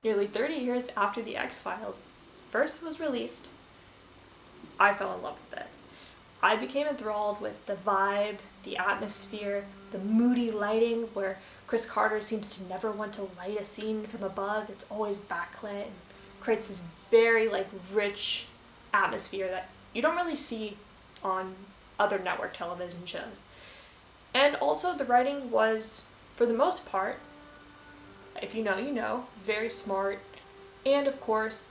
Nearly 30 years after The X-Files first was released, I fell in love with it. I became enthralled with the vibe, the atmosphere, the moody lighting where Chris Carter seems to never want to light a scene from above. It's always backlit and creates this very rich atmosphere that you don't really see on other network television shows. And also the writing was, for the most part, if you know, you know, very smart. And of course,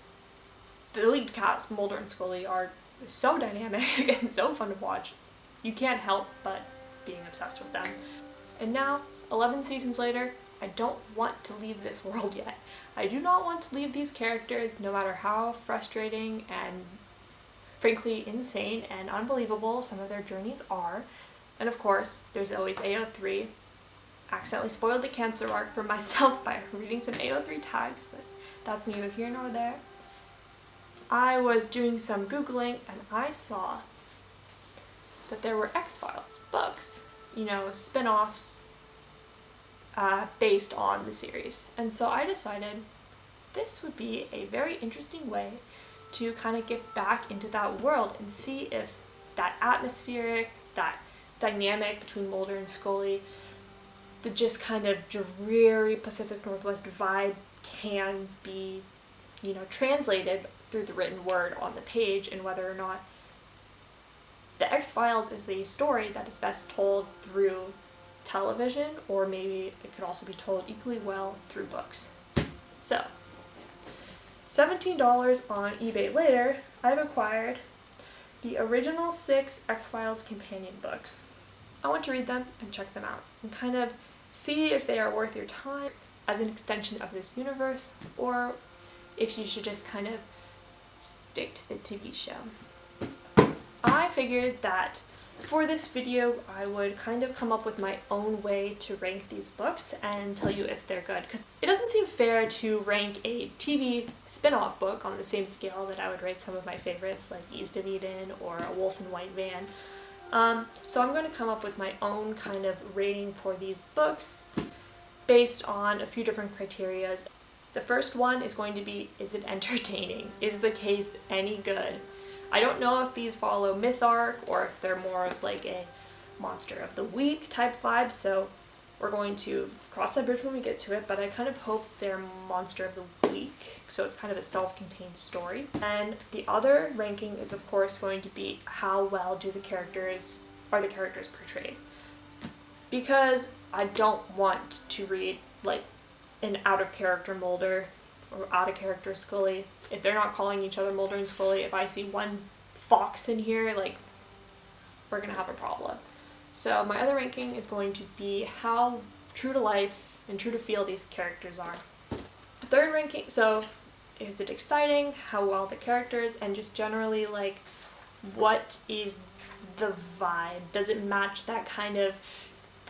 the lead cast, Mulder and Scully, are so dynamic and so fun to watch. You can't help but being obsessed with them. And now, 11 seasons later, I don't want to leave this world yet. I do not want to leave these characters, no matter how frustrating and frankly insane and unbelievable some of their journeys are. And of course, there's always AO3. Accidentally spoiled the cancer arc for myself by reading some AO3 tags, but that's neither here nor there. I was doing some Googling and I saw that there were X-Files books, you know, spin-offs based on the series. And so I decided this would be a very interesting way to kind of get back into that world and see if that atmospheric, that dynamic between Mulder and Scully, the just kind of dreary Pacific Northwest vibe can be, you know, translated through the written word on the page, and whether or not the X-Files is the story that is best told through television, or maybe it could also be told equally well through books. So, $17 on eBay later, I've acquired the original 6 X-Files companion books. I want to read them and check them out and kind of see if they are worth your time as an extension of this universe, or if you should just kind of stick to the TV show. I figured that for this video I would kind of come up with my own way to rank these books and tell you if they're good, because it doesn't seem fair to rank a TV spin-off book on the same scale that I would rate some of my favorites like East of Eden or A Wolf in White Van. So I'm going to come up with my own kind of rating for these books based on a few different criterias. The first one is going to be, is it entertaining? Is the case any good? I don't know if these follow myth arc or if they're more of like a monster of the week type vibe, so we're going to cross that bridge when we get to it, but I kind of hope they're monster of the week, so it's kind of a self-contained story. And the other ranking is of course going to be how well are the characters portrayed. Because I don't want to read like an out-of-character Mulder or out-of-character Scully. If they're not calling each other Mulder and Scully, if I see one fox in here, like, we're gonna have a problem. So my other ranking is going to be how true to life and true to feel these characters are. The third ranking, so is it exciting, how well the characters, and just generally like what is the vibe? Does it match that kind of,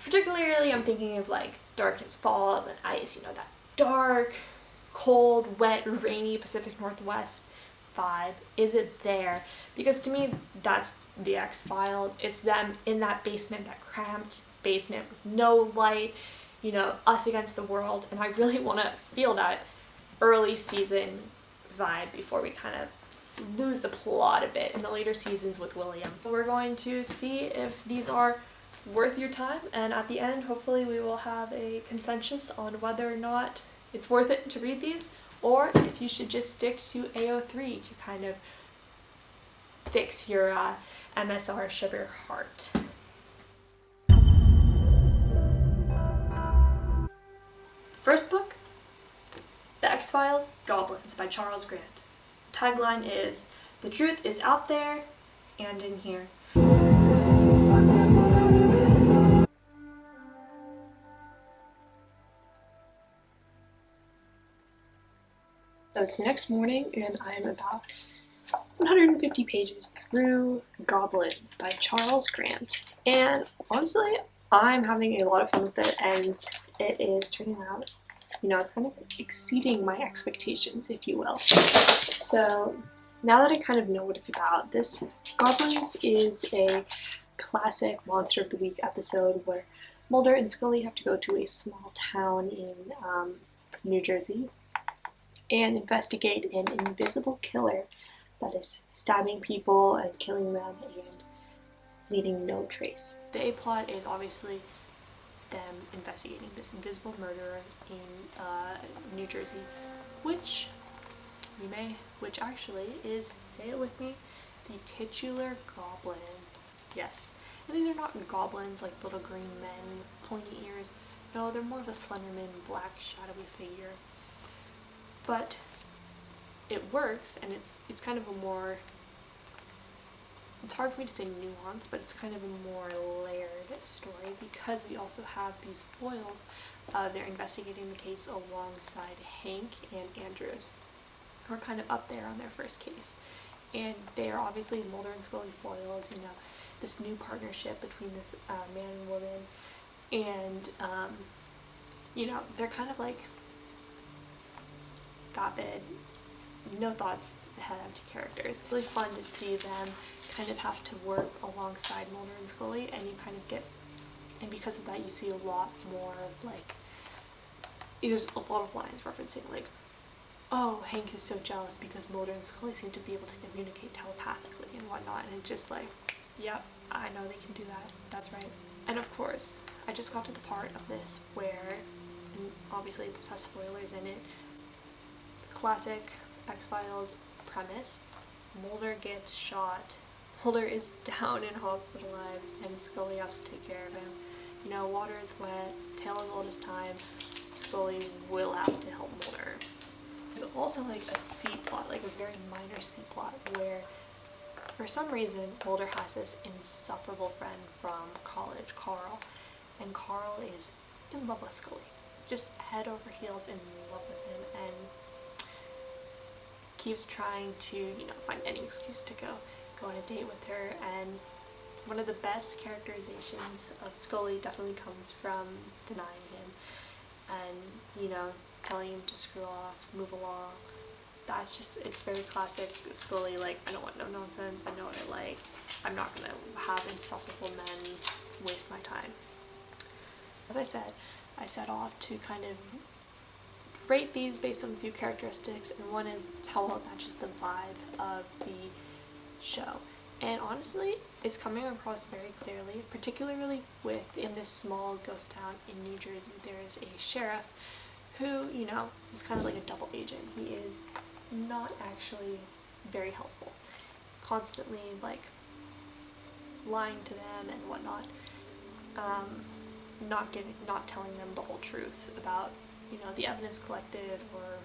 particularly I'm thinking of like Darkness Falls and Ice, you know, that dark, cold, wet, rainy Pacific Northwest vibe. Is it there? Because to me, that's the X-Files. It's them in that basement, that cramped basement with no light, you know, us against the world, and I really want to feel that early season vibe before we kind of lose the plot a bit in the later seasons with William. We're going to see if these are worth your time, and at the end, hopefully we will have a consensus on whether or not it's worth it to read these, or if you should just stick to AO3 to kind of fix your MSR sugar heart. First book, The X-Files Goblins by Charles Grant. The tagline is, "The truth is out there and in here." So it's the next morning and I'm about 150 pages through Goblins by Charles Grant. And honestly, I'm having a lot of fun with it, and it is turning out, you know, it's kind of exceeding my expectations, if you will. So now that I kind of know what it's about, this Goblins is a classic Monster of the Week episode where Mulder and Scully have to go to a small town in New Jersey and investigate an invisible killer that is stabbing people and killing them and leaving no trace. The A plot is obviously them investigating this invisible murderer in New Jersey, which actually is, say it with me, the titular goblin. Yes. And these are not goblins like little green men with pointy ears. No, they're more of a Slenderman, black, shadowy figure. But it works, and it's kind of a more, it's hard for me to say nuanced, but it's kind of a more layered story because we also have these foils. They're investigating the case alongside Hank and Andrews, who are kind of up there on their first case. And they are obviously Mulder and Scully foils, you know, this new partnership between this man and woman. And, you know, they're kind of like vapid, no thoughts, head empty characters. It's really fun to see them kind of have to work alongside Mulder and Scully, and you kind of get, and because of that you see a lot more of like, there's a lot of lines referencing like, oh, Hank is so jealous because Mulder and Scully seem to be able to communicate telepathically and whatnot, and it's just like, yep, I know they can do that, that's right. And of course, I just got to the part of this where, and obviously this has spoilers in it, classic X-Files premise, Mulder gets shot, Mulder is down and hospitalized, and Scully has to take care of him. You know, water is wet, tale as old as time, Scully will have to help Mulder. There's also like a C-plot, like a very minor C-plot, where for some reason Mulder has this insufferable friend from college, Carl, and Carl is in love with Scully, just head over heels in love with him, and keeps trying to, you know, find any excuse to go on a date with her. And one of the best characterizations of Scully definitely comes from denying him and, you know, telling him to screw off, move along. That's just, it's very classic Scully, like, I don't want no nonsense, I know what I like, I'm not gonna have insufferable men waste my time. As I said, I set off to kind of rate these based on a few characteristics, and one is how well it matches the vibe of the show. And honestly, it's coming across very clearly, particularly in this small ghost town in New Jersey. There is a sheriff who, you know, is kind of like a double agent. He is not actually very helpful, constantly like lying to them and whatnot, not telling them the whole truth about, you know, the evidence collected, or,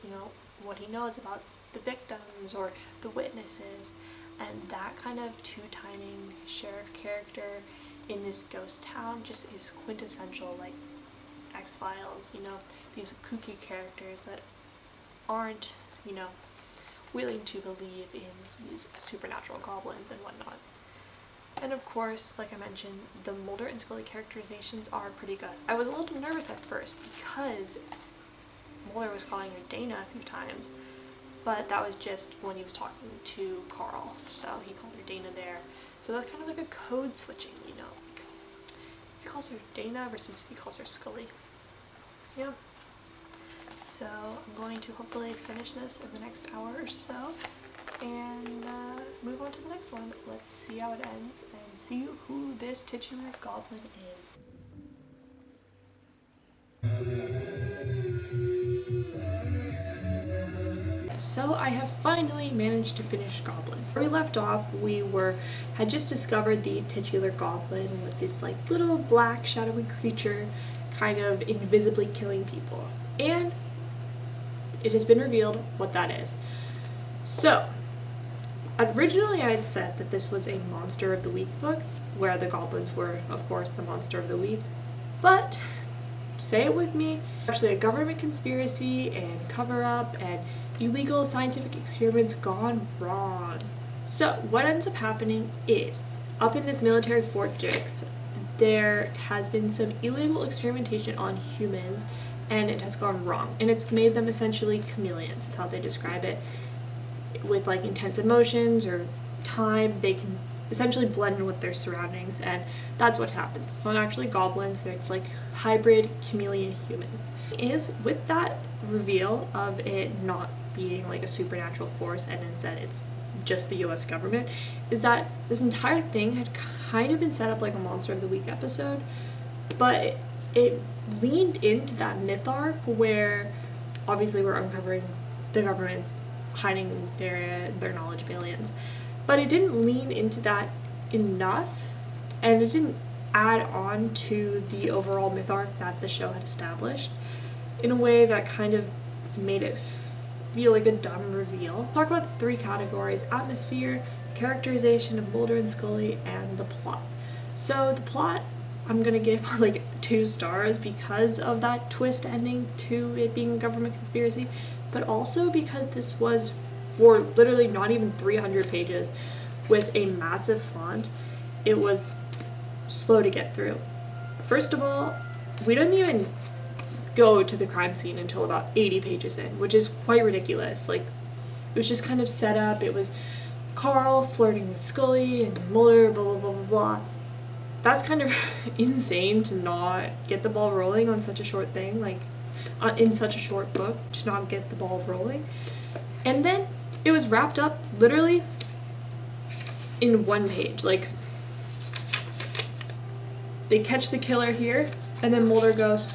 you know, what he knows about the victims or the witnesses. And that kind of two-timing sheriff character in this ghost town just is quintessential, like, X-Files, you know, these kooky characters that aren't, you know, willing to believe in these supernatural goblins and whatnot. And of course, like I mentioned, the Mulder and Scully characterizations are pretty good. I was a little nervous at first because Mulder was calling her Dana a few times, but that was just when he was talking to Carl, so he called her Dana there. So that's kind of like a code switching, you know, like if he calls her Dana versus if he calls her Scully. Yeah. So I'm going to hopefully finish this in the next hour or so and move on to the next one. Let's see how it ends and see who this titular goblin is. So I have finally managed to finish Goblins. Where we left off, we had just discovered the titular goblin was this like little black shadowy creature kind of invisibly killing people. And it has been revealed what that is. So, originally I had said that this was a Monster of the Week book, where the goblins were, of course, the Monster of the Week. But, say it with me, actually a government conspiracy and cover-up and illegal scientific experiments gone wrong. So, what ends up happening is, up in this military Fort Dix, there has been some illegal experimentation on humans, and it has gone wrong. And it's made them essentially chameleons, is how they describe it. With like intense emotions or time, they can essentially blend in with their surroundings, and that's what happens. It's not actually goblins, it's like hybrid chameleon humans. Is with that reveal of it not being like a supernatural force and instead it's just the US government, is that this entire thing had kind of been set up like a Monster of the Week episode, but it leaned into that myth arc where obviously we're uncovering the government's hiding their knowledge of aliens. But it didn't lean into that enough, and it didn't add on to the overall myth arc that the show had established in a way that kind of made it feel like a dumb reveal. Talk about the three categories: atmosphere, characterization of Mulder and Scully, and the plot. So the plot, I'm gonna give like 2 stars because of that twist ending to it being a government conspiracy, but also because this was for literally not even 300 pages with a massive font. It was slow to get through. First of all, we didn't even go to the crime scene until about 80 pages in, which is quite ridiculous. Like, it was just kind of set up. It was Carl flirting with Scully and Mulder, blah, blah, blah, blah, blah. That's kind of insane to not get the ball rolling on such a short thing, like in such a short book, to not get the ball rolling. And then it was wrapped up literally in 1 page. Like, they catch the killer here, and then Mulder goes,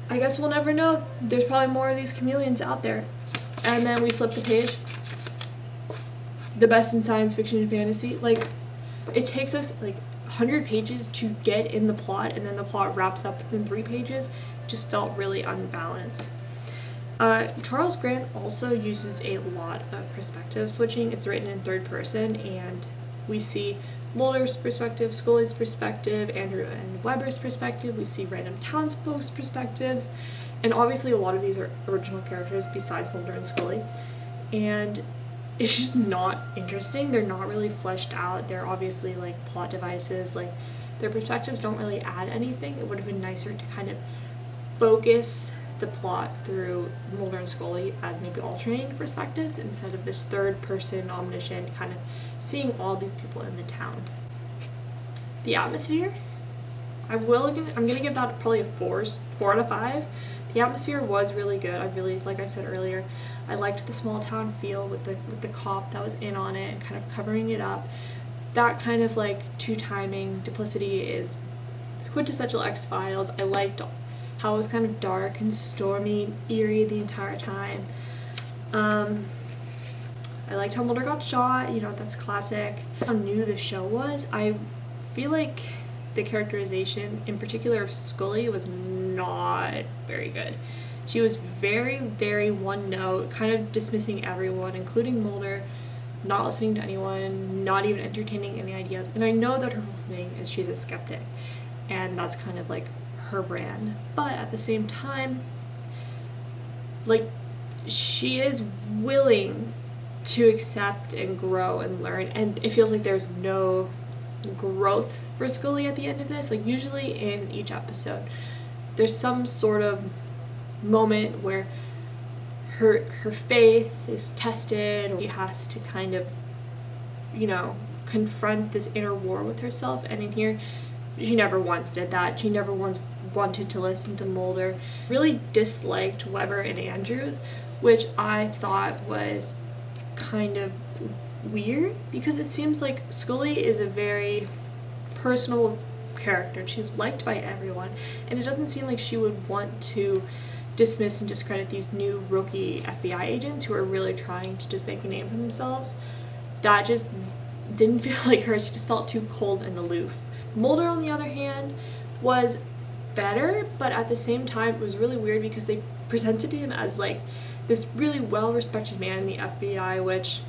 I guess we'll never know. There's probably more of these chameleons out there. And then we flip the page. The best in science fiction and fantasy. Like, it takes us like 100 pages to get in the plot, and then the plot wraps up in 3 pages. It just felt really unbalanced. Charles Grant also uses a lot of perspective switching. It's written in third person, and we see Mulder's perspective, Scully's perspective, Andrew and Webber's perspective. We see random townsfolk's perspectives, and obviously a lot of these are original characters besides Mulder and Scully. And it's just not interesting. They're not really fleshed out. They're obviously like plot devices. Like, their perspectives don't really add anything. It would have been nicer to kind of focus the plot through Mulder and Scully as maybe alternating perspectives instead of this third person omniscient kind of seeing all these people in the town. The atmosphere, I'm gonna give that probably a 4 out of 5. The atmosphere was really good. I really, like I said earlier, I liked the small town feel with the cop that was in on it and kind of covering it up. That kind of like two-timing duplicity is quintessential X-Files. I liked how it was kind of dark and stormy, eerie the entire time. I liked how Mulder got shot, that's classic. How new the show was. I feel like the characterization, in particular of Scully, was not very good. She was very, very one note, kind of dismissing everyone, including Mulder, not listening to anyone, not even entertaining any ideas. And I know that her whole thing is she's a skeptic, and that's kind of like her brand, but at the same time, like, she is willing to accept and grow and learn, and it feels like there's no growth for Scully at the end of this. Like, usually in each episode there's some sort of moment where her faith is tested, or she has to kind of confront this inner war with herself, and in here she never once did that. She never once wanted to listen to Mulder. Really disliked Webber and Andrews, which I thought was kind of weird because it seems like Scully is a very personal character. She's liked by everyone, and it doesn't seem like she would want to dismiss and discredit these new rookie FBI agents who are really trying to just make a name for themselves. That just didn't feel like her. She just felt too cold and aloof. Mulder, on the other hand, was better, but at the same time it was really weird because they presented him as like this really well-respected man in the FBI, which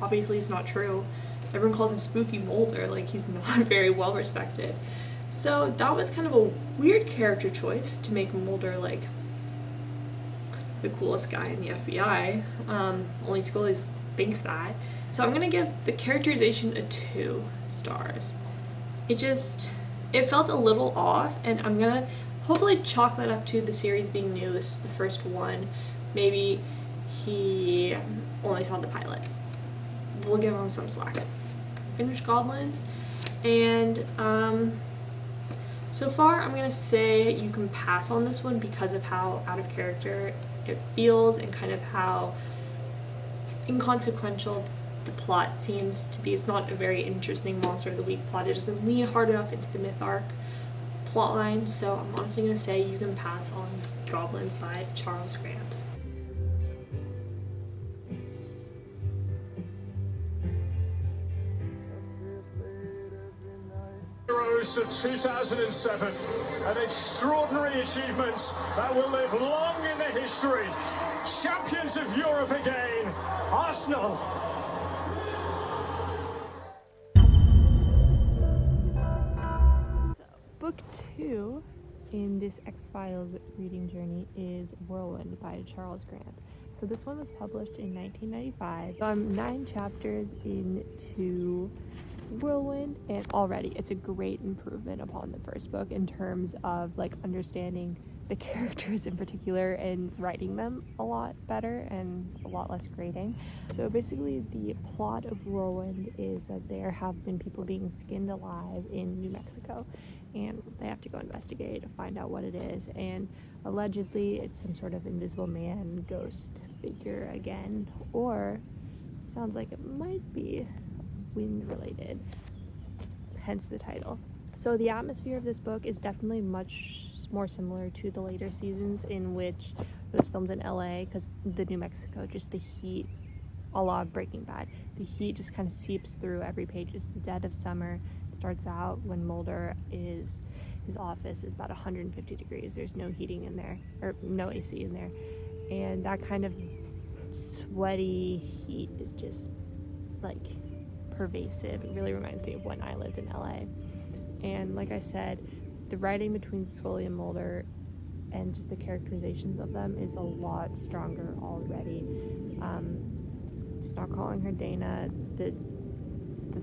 obviously is not true. Everyone calls him Spooky Mulder, like he's not very well-respected. So that was kind of a weird character choice to make Mulder like the coolest guy in the FBI. Only Scully thinks that. So I'm gonna give the characterization a 2 stars. It felt a little off, and I'm gonna hopefully chalk that up to the series being new. This is the first one. Maybe he only saw the pilot. We'll give him some slack. finished Goblins, and so far I'm gonna say you can pass on this one because of how out of character it feels and kind of how inconsequential the plot seems to be. It's not a very interesting Monster of the Week plot. It doesn't lean hard enough into the myth arc plotline, so I'm honestly gonna say you can pass on Goblins by Charles Grant. Heroes of 2007, an extraordinary achievement that will live long in the history. Champions of Europe again, Arsenal. Book 2 in this X-Files reading journey is Whirlwind by Charles Grant. So this one was published in 1995. I'm 9 chapters into Whirlwind, and already it's a great improvement upon the first book in terms of like understanding the characters in particular and writing them a lot better and a lot less grating. So basically the plot of Whirlwind is that there have been people being skinned alive in New Mexico, and they have to go investigate to find out what it is, and allegedly it's some sort of invisible man ghost figure again, or sounds like it might be wind related, hence the title. So the atmosphere of this book is definitely much more similar to the later seasons in which it was filmed in LA, because the New Mexico, just the heat, a la of Breaking Bad, the heat just kind of seeps through every page. It's the dead of summer. It starts out when Mulder his office is about 150 degrees. There's no heating in there, or no AC in there, and that kind of sweaty heat is just like pervasive. It really reminds me of when I lived in LA. And like I said, the writing between Scully and Mulder and just the characterizations of them is a lot stronger already. It's not calling her Dana. The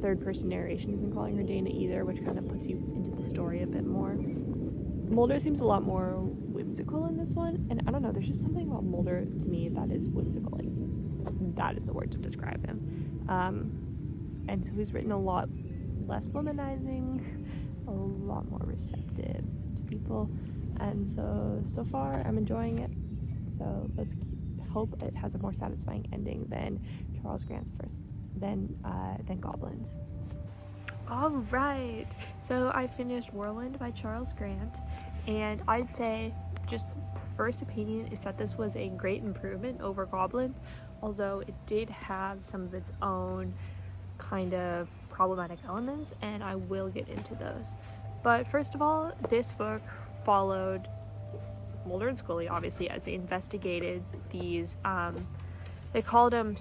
third person narration isn't calling her Dana either, which kind of puts you into the story a bit more. Mulder seems a lot more whimsical in this one, and I don't know, there's just something about Mulder to me that is whimsical. Like, that is the word to describe him. And so he's written a lot less womanizing, a lot more receptive to people, and so far I'm enjoying it. So let's hope it has a more satisfying ending than Charles Grant's first, than Goblins. All right, so I finished Whirlwind by Charles Grant, and I'd say just first opinion is that this was a great improvement over Goblin, although it did have some of its own kind of problematic elements, and I will get into those. But first of all, this book followed Mulder and Scully, obviously, as they investigated these, they called them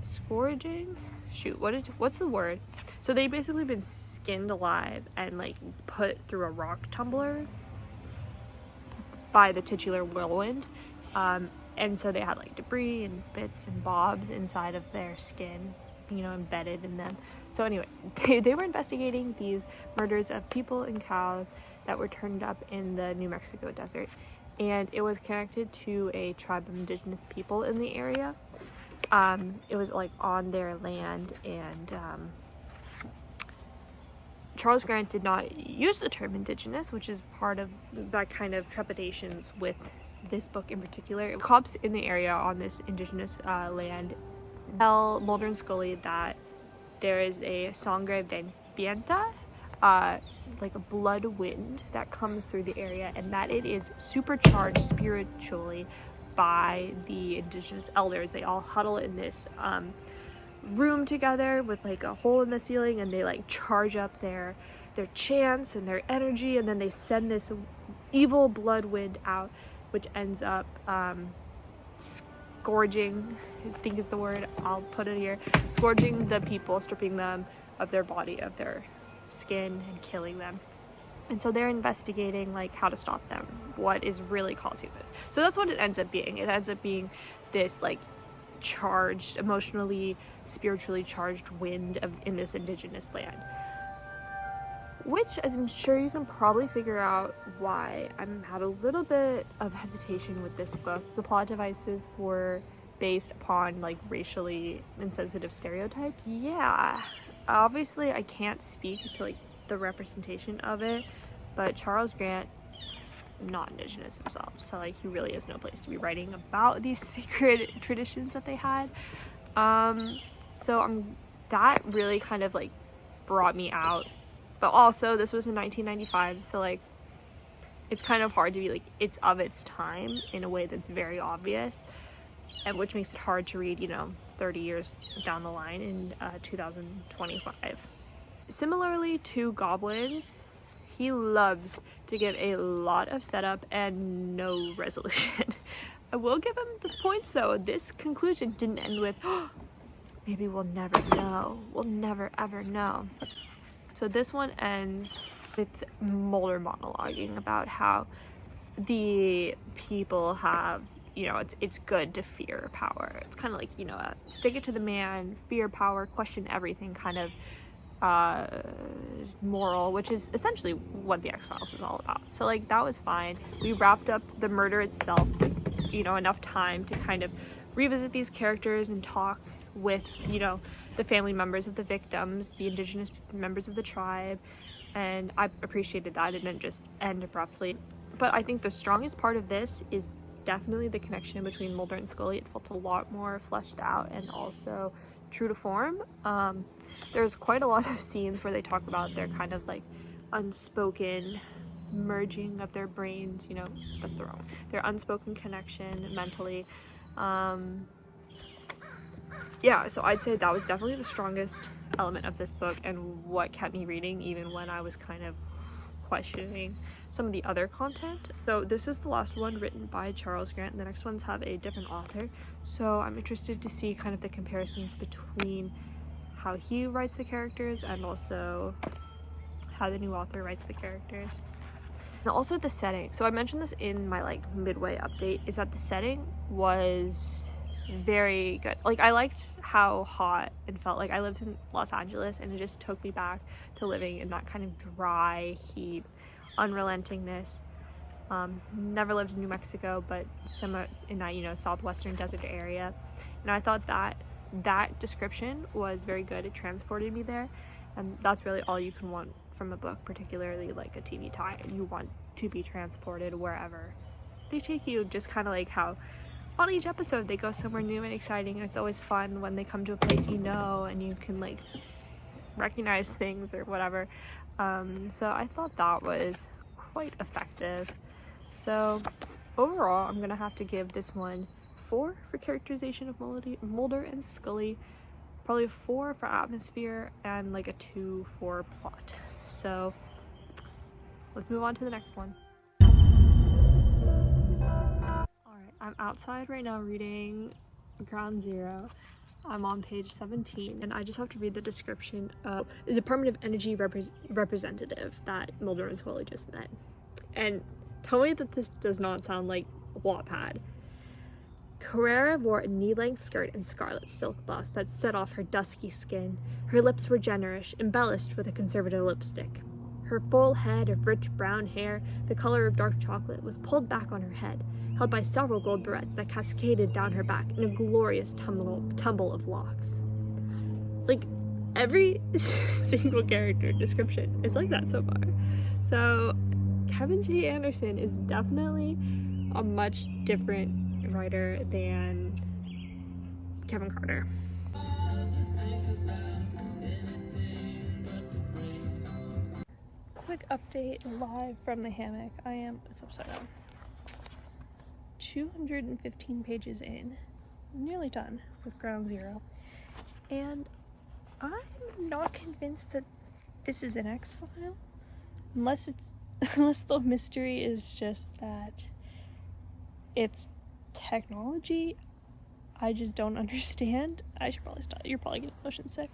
scourging? Shoot, what's the word? So they basically been skinned alive and like put through a rock tumbler by the titular Whirlwind. And so they had like debris and bits and bobs inside of their skin, you know, embedded in them. So anyway, they were investigating these murders of people and cows that were turned up in the New Mexico desert. And it was connected to a tribe of indigenous people in the area. It was like on their land, and Charles Grant did not use the term indigenous, which is part of that kind of trepidations with this book in particular. Cops in the area on this indigenous land tell Mulder and Scully that there is a sangre vienta, like a blood wind that comes through the area, and that it is supercharged spiritually by the indigenous elders. They all huddle in this room together with like a hole in the ceiling, and they like charge up their chants and their energy, and then they send this evil blood wind out, which ends up scourging, I think is the word, I'll put it here, scourging the people, stripping them of their body, of their skin, and killing them. And so they're investigating like how to stop them, what is really causing this. So that's what it ends up being. It ends up being this like charged, emotionally, spiritually charged wind in this indigenous land. Which I'm sure you can probably figure out why I'm had a little bit of hesitation with this book. The plot devices were based upon like racially insensitive stereotypes. Yeah, obviously I can't speak to like the representation of it, but Charles Grant, not indigenous himself, so like he really has no place to be writing about these sacred traditions that they had. That really kind of like brought me out. But also this was in 1995, so like it's kind of hard to be like it's of its time in a way that's very obvious, and which makes it hard to read, 30 years down the line in 2025. Similarly to Goblins, he loves to give a lot of setup and no resolution. I will give him the points though. This conclusion didn't end with, oh, maybe we'll never know. We'll never ever know. So this one ends with Mulder monologuing about how the people have, it's good to fear power. It's kind of like, stick it to the man, fear power, question everything kind of moral, which is essentially what the X-Files is all about. So like that was fine. We wrapped up the murder itself with, enough time to kind of revisit these characters and talk with, the family members of the victims, the indigenous members of the tribe, and I appreciated that. It didn't just end abruptly. But I think the strongest part of this is definitely the connection between Mulder and Scully. It felt a lot more fleshed out and also true to form. There's quite a lot of scenes where they talk about their kind of like unspoken merging of their brains, their unspoken connection mentally. Yeah, so I'd say that was definitely the strongest element of this book and what kept me reading even when I was kind of questioning some of the other content. So this is the last one written by Charles Grant, and the next ones have a different author. So I'm interested to see kind of the comparisons between how he writes the characters and also how the new author writes the characters. And also the setting. So I mentioned this in my like midway update, is that the setting was very good. Like I liked how hot it felt. Like I lived in Los Angeles and it just took me back to living in that kind of dry heat, unrelentingness. Never lived in New Mexico, but somewhat in that, southwestern desert area. And I thought that description was very good. It transported me there, and that's really all you can want from a book, particularly like a TV tie. You want to be transported wherever they take you, just kind of like how on each episode they go somewhere new and exciting, and it's always fun when they come to a place and you can like recognize things or whatever. So I thought that was quite effective. So overall, I'm gonna have to give this one 4 for characterization of Mulder and Scully, probably a 4 for atmosphere, and like a 2 for plot. So let's move on to the next one. I'm outside right now reading Ground Zero. I'm on page 17, and I just have to read the description of the Department of Energy representative that Mulder and Scully just met. And tell me that this does not sound like Wattpad. Carrera wore a knee-length skirt and scarlet silk blouse that set off her dusky skin. Her lips were generous, embellished with a conservative lipstick. Her full head of rich brown hair, the color of dark chocolate, was pulled back on her head, held by several gold barrettes that cascaded down her back in a glorious tumble of locks. Like, every single character description is like that so far. So, Kevin J. Anderson is definitely a much different writer than Kevin Carter. Quick update live from the hammock. It's upside down. 215 pages in, nearly done with Ground Zero, and I'm not convinced that this is an X-File, unless the mystery is just that it's technology I just don't understand. I should probably stop. You're probably getting motion sick.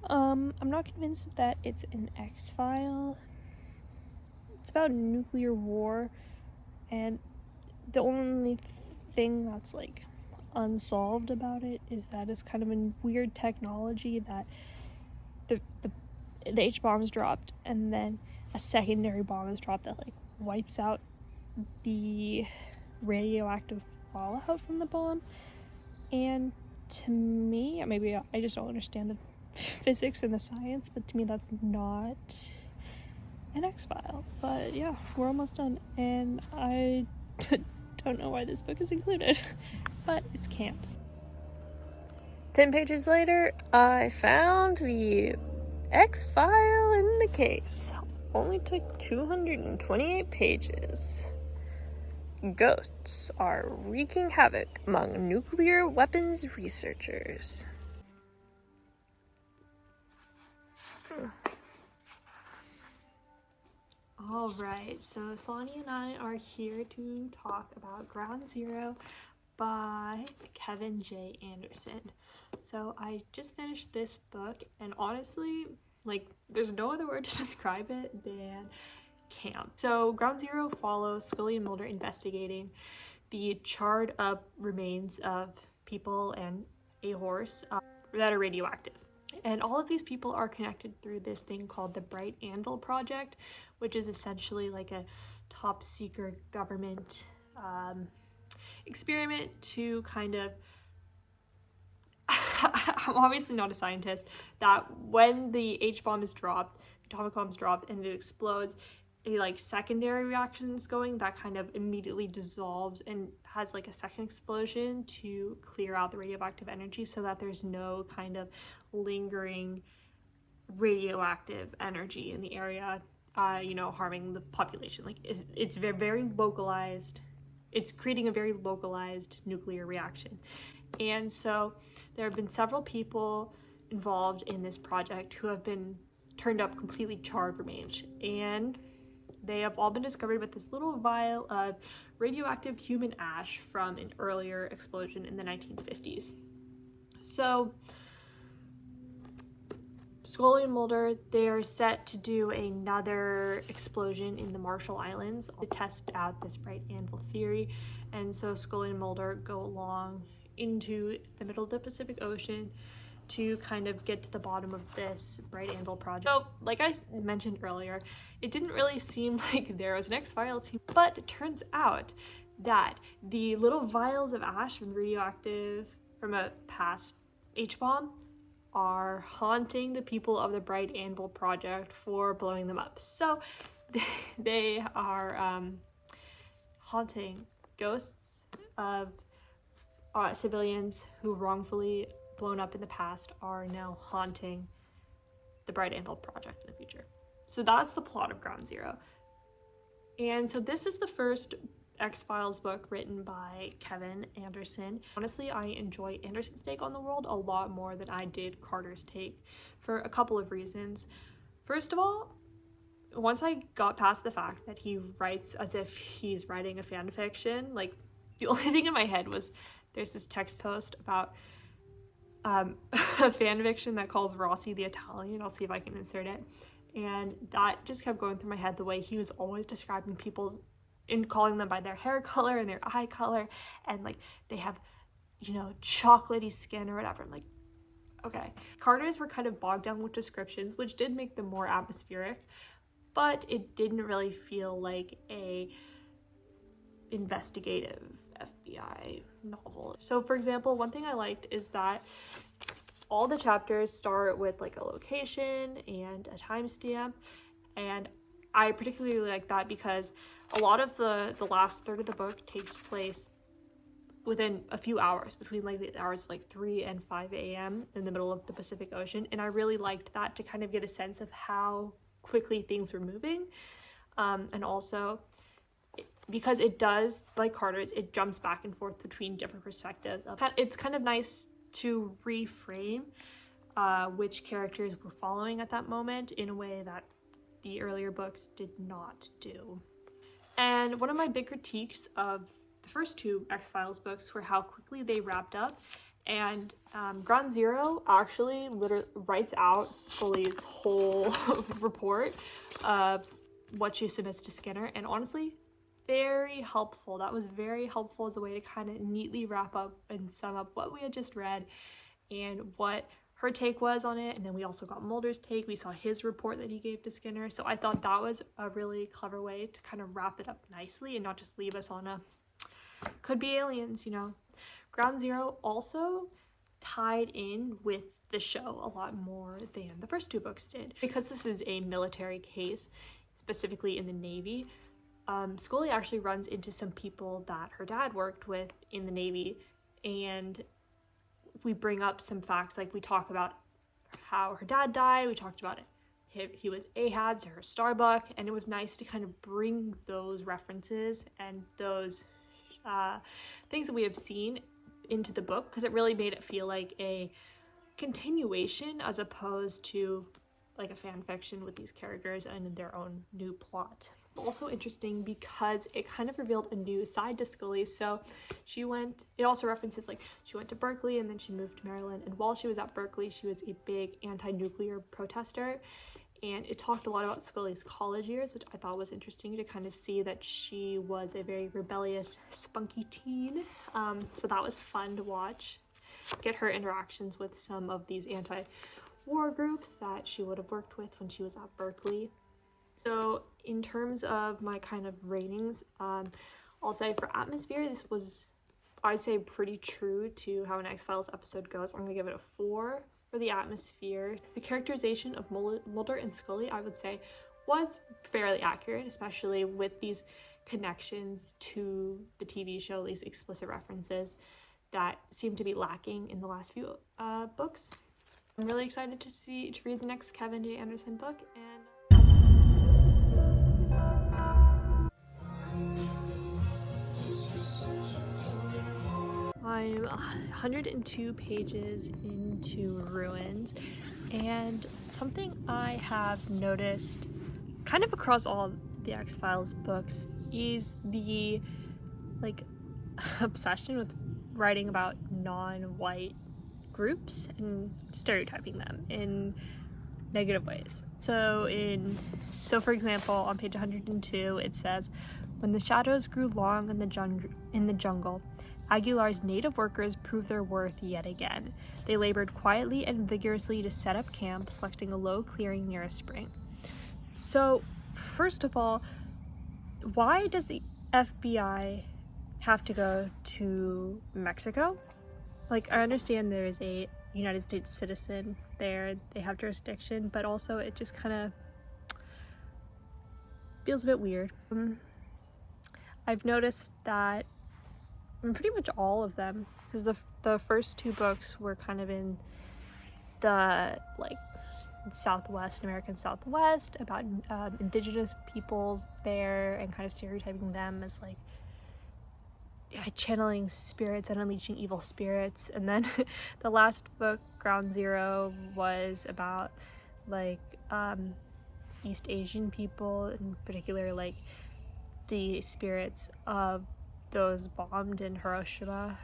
I'm not convinced that it's an X-File. It's about nuclear war, and the only thing that's like unsolved about it is that it's kind of a weird technology that the H-bombs dropped, and then a secondary bomb is dropped that like wipes out the radioactive fallout from the bomb. And to me, maybe I just don't understand the physics and the science, but to me that's not an X-File. But yeah, we're almost done, and I don't know why this book is included, but it's camp. 10 pages later, I found the X-File in the case. Only took 228 pages. Ghosts are wreaking havoc among nuclear weapons researchers. Alright, so Sonny and I are here to talk about Ground Zero by Kevin J. Anderson. So I just finished this book, and honestly, like, there's no other word to describe it than camp. So Ground Zero follows Scully and Mulder investigating the charred up remains of people and a horse that are radioactive. And all of these people are connected through this thing called the Bright Anvil Project, which is essentially like a top secret government experiment to kind of I'm obviously not a scientist, that when the H-bomb is dropped, the atomic bomb is dropped and it explodes, a like secondary reaction is going that kind of immediately dissolves and has like a second explosion to clear out the radioactive energy so that there's no kind of lingering radioactive energy in the area, harming the population. Like it's very localized. It's creating a very localized nuclear reaction. And so there have been several people involved in this project who have been turned up completely charred remains, and they have all been discovered with this little vial of radioactive human ash from an earlier explosion in the 1950s. So Scully and Mulder, they're set to do another explosion in the Marshall Islands to test out this Bright Anvil theory. And so Scully and Mulder go along into the middle of the Pacific Ocean to kind of get to the bottom of this Bright Anvil project. So, like I mentioned earlier, it didn't really seem like there was an X-File team, but it turns out that the little vials of ash from a past H-bomb are haunting the people of the Bright Anvil Project for blowing them up. So they are haunting ghosts of civilians who wrongfully blown up in the past are now haunting the Bright Anvil Project in the future. So that's the plot of Ground Zero. And so this is the first X-Files book written by Kevin Anderson. Honestly, I enjoy Anderson's take on the world a lot more than I did Carter's take for a couple of reasons. First of all, once I got past the fact that he writes as if he's writing a fan fiction, like the only thing in my head was there's this text post about a fan fiction that calls Rossi the Italian. I'll see if I can insert it. And that just kept going through my head, the way he was always describing people and calling them by their hair color and their eye color, and like they have, chocolatey skin or whatever. I'm like, okay. Carter's were kind of bogged down with descriptions, which did make them more atmospheric, but it didn't really feel like a investigative FBI novel. So for example, one thing I liked is that all the chapters start with like a location and a timestamp, and I particularly like that because a lot of the last third of the book takes place within a few hours, between like the hours like 3 and 5 a.m. in the middle of the Pacific Ocean, and I really liked that to kind of get a sense of how quickly things were moving, and also because it does, like Carter's, it jumps back and forth between different perspectives. It's kind of nice to reframe which characters we're following at that moment in a way that the earlier books did not do. And one of my big critiques of the first two X-Files books were how quickly they wrapped up. And Ground Zero actually literally writes out Scully's whole report of what she submits to Skinner, and honestly, very helpful. That was very helpful as a way to kind of neatly wrap up and sum up what we had just read and what her take was on it. And then we also got Mulder's take. We saw his report that he gave to Skinner. So I thought that was a really clever way to kind of wrap it up nicely and not just leave us on a could be aliens, Ground Zero also tied in with the show a lot more than the first two books did. Because this is a military case, specifically in the Navy, Scully actually runs into some people that her dad worked with in the Navy, and we bring up some facts, like we talk about how her dad died, we talked about it. He was Ahab to her Starbuck, and it was nice to kind of bring those references and those things that we have seen into the book, because it really made it feel like a continuation as opposed to like a fan fiction with these characters and their own new plot. It's also interesting because it kind of revealed a new side to Scully. So it also references like she went to Berkeley and then she moved to Maryland, and while she was at Berkeley she was a big anti-nuclear protester, and it talked a lot about Scully's college years, which I thought was interesting to kind of see that she was a very rebellious, spunky teen. So that was fun to watch, get her interactions with some of these anti-war groups that she would have worked with when she was at Berkeley. So in terms of my kind of ratings, I'll say for atmosphere, this was, I'd say, pretty true to how an X-Files episode goes. I'm gonna give it a 4 for the atmosphere. The characterization of Mulder and Scully, I would say, was fairly accurate, especially with these connections to the TV show, these explicit references that seem to be lacking in the last few books. I'm really excited to read the next Kevin J. Anderson book, and I'm 102 pages into Ruins, and something I have noticed kind of across all the X-Files books is the obsession with writing about non-white groups and stereotyping them in negative ways. So for example, on page 102 it says, "When the shadows grew long in the jungle, Aguilar's native workers proved their worth yet again. They labored quietly and vigorously to set up camp, selecting a low clearing near a spring." So, first of all, why does the FBI have to go to Mexico? Like, I understand there is a United States citizen there, they have jurisdiction, but also it just kind of feels a bit weird. I've noticed that pretty much all of them, because the first two books were kind of in the Southwest, American Southwest, about indigenous peoples there and kind of stereotyping them as channeling spirits and unleashing evil spirits. And then the last book, Ground Zero, was about East Asian people, in particular the spirits of those bombed in Hiroshima.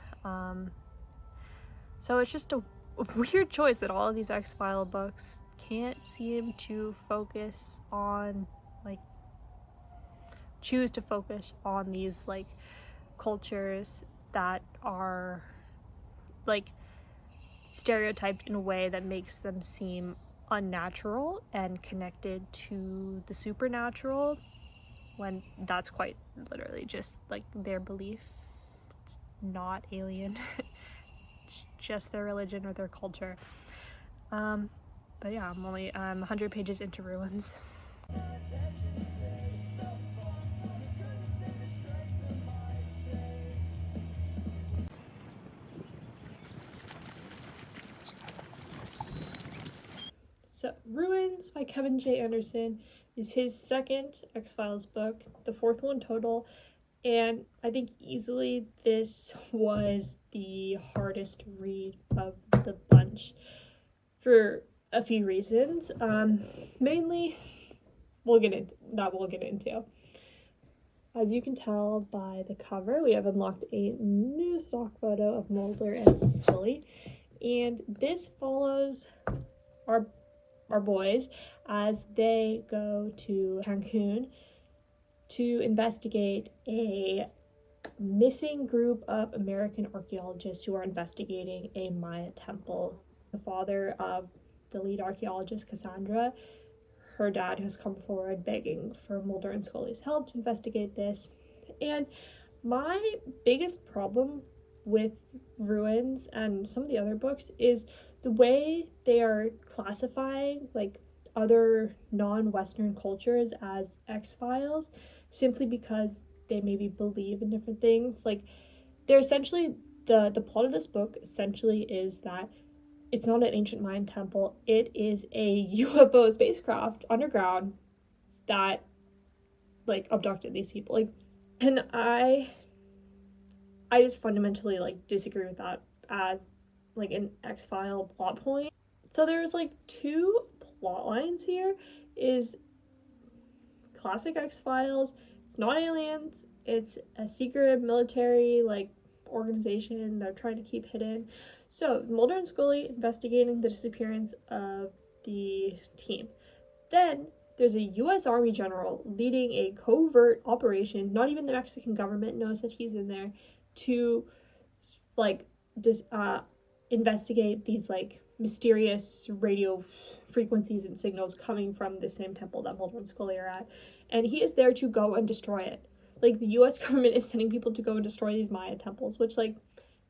So it's just a weird choice that all of these X-File books can't seem to focus on, choose to focus on these cultures that are stereotyped in a way that makes them seem unnatural and connected to the supernatural, when that's quite literally just their belief. It's not alien. It's just their religion or their culture. But yeah, I'm 100 pages into Ruins. So, Ruins by Kevin J. Anderson is his second X-Files book, the fourth one total, and I think easily this was the hardest read of the bunch for a few reasons. Mainly, we'll get into. As you can tell by the cover, we have unlocked a new stock photo of Mulder and Scully, and this follows our boys as they go to Cancun to investigate a missing group of American archaeologists who are investigating a Maya temple. The father of the lead archaeologist, Cassandra, her dad has come forward begging for Mulder and Scully's help to investigate this. And my biggest problem with Ruins and some of the other books is the way they are classifying like other non-Western cultures as X-Files simply because they maybe believe in different things. Like, they're essentially, the plot of this book essentially is that it's not an ancient Mayan temple, it is a UFO spacecraft underground that like abducted these people. Like, and I just fundamentally like disagree with that as like an X-File plot point. So there's like two plot lines here. Is classic X-Files, it's not aliens, it's a secret military like organization they're trying to keep hidden. So Mulder and Scully investigating the disappearance of the team. Then there's a U.S. Army general leading a covert operation. Not even the Mexican government knows that he's in there, to like investigate these like mysterious radio frequencies and signals coming from the same temple that Mulder and Scully are at. And he is there to go and destroy it. Like, the U.S. government is sending people to go and destroy these Maya temples, which like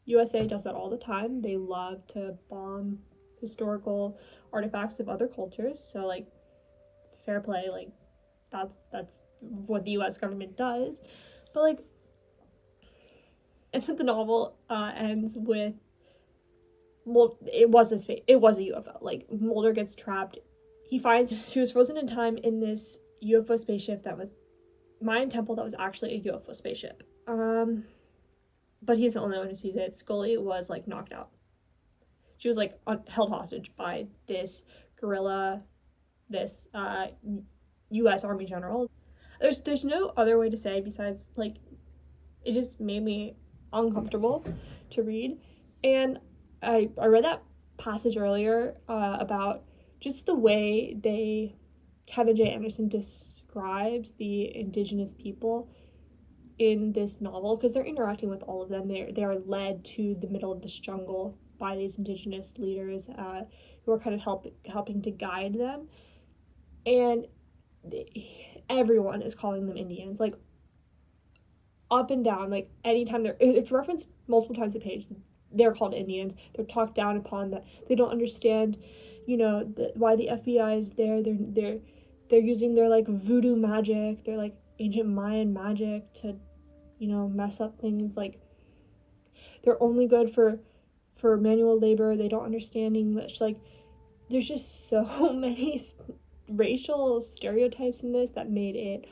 USA does that all the time. They love to bomb historical artifacts of other cultures. So like, fair play, like that's what the US government does. But like, and the novel ends with, well, it was a UFO. Like, Mulder gets trapped. He finds she was frozen in time in this UFO spaceship that was Mayan temple that was actually a UFO spaceship. But he's the only one who sees it. Scully was like knocked out. She was like held hostage by this guerrilla, this U.S. Army general. There's no other way to say besides like, it just made me uncomfortable to read. And I read that passage earlier about just the way Kevin J. Anderson describes the indigenous people in this novel, because they're interacting with all of them. They are led to the middle of this jungle by these indigenous leaders who are kind of helping to guide them, and everyone is calling them Indians, like up and down. Like, anytime it's referenced multiple times a page, they're called Indians. They're talked down upon, that they don't understand, why the FBI is there. They're using their like voodoo magic, their like ancient Mayan magic to, mess up things. Like, they're only good for manual labor. They don't understand English. Like, there's just so many racial stereotypes in this that made it